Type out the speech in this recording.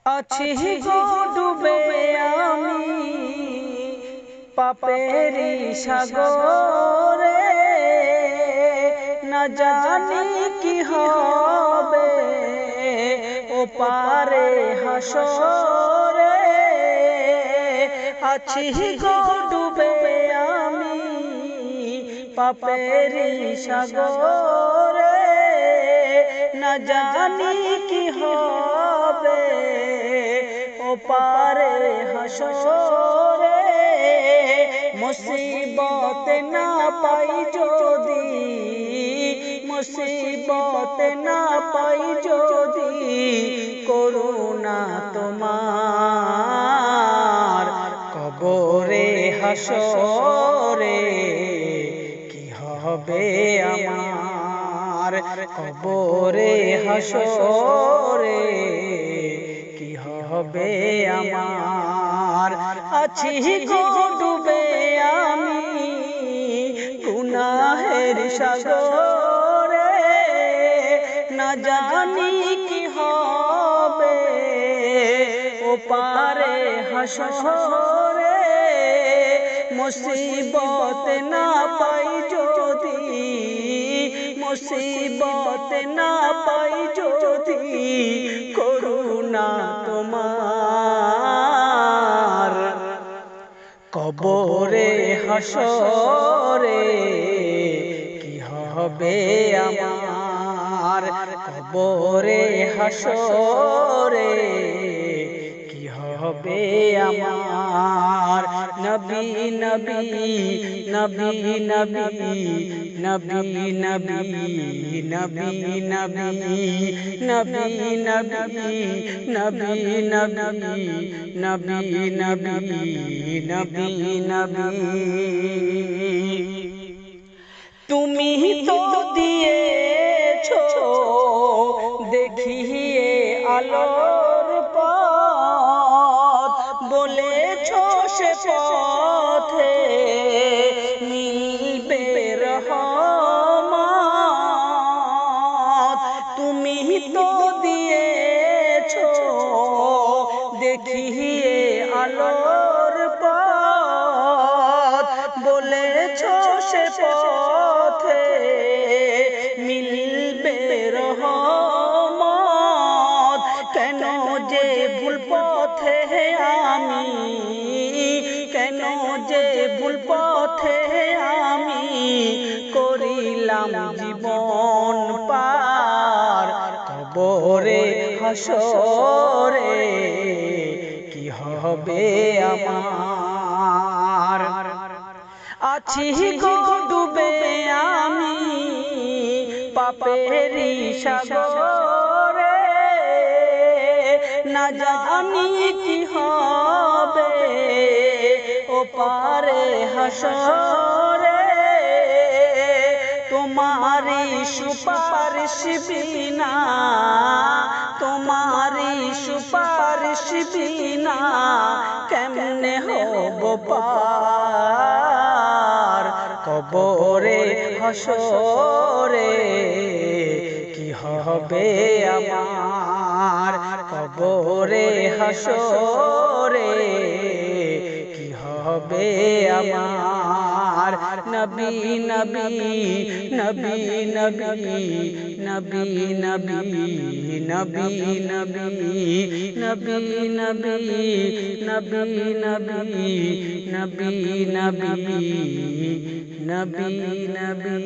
আছি গো ডুবে আমি পাপেরি সাগরে, না জানি কি হবে ও পারে হাসরে। আছি গো ডুবে আমি পাপেরি সাগরে, না জানি কি হবে ও পারে হাসরে। মুসিবত না পাই যদি, মুসিবত না পাই যদি, করুণা তোমার কবরে হাসরে কি হবে আমার, কবরে হাসরে কি হবে আমার। আছি গো ডুবে আমি গুনাহের সাগরে, না জানি কি হবে ও পারে হাসরে। মুসিবত না পাই যদি, মুসিবত না পাই যদি, করুণা তোমার কবরে হাসরে কি হবে আমার, কবরে হাসরে কি হবে আমার। নবী নবী নবী নবী নবী নবী নবী নবী নবী নবী নবী নবী নবী নবী। তুমি তো দিয়েছো দেখিয়ে আলোর পথ, বলেছো সে পথে মিলবে রহমত। তুমি তো দিয়েছো দেখিয়ে আলোর পথ, বলেছো সে পথে মিলবে রহমত। কেন যে ভুল পথে আমি, কেন যে ভুল পথে আমি করিলাম জীবন পার, কবরে হাসরে কি হবে আমার। আছি গো ডুবে আমি পাপেরি সাগরে, না জানি কি হবে ও পারে হাসরে। তোমারি সুপারিশ বিনা, তোমারি সুপারিশ বিনা কেমনে হব পার, কবরে হাসরে কি হবে আমার, কবরে হাসরে কি হবে আমার। নবী নবী নবী নবী নবী নবী নবী নবী নবী নবী নবী নবী নবী নবী।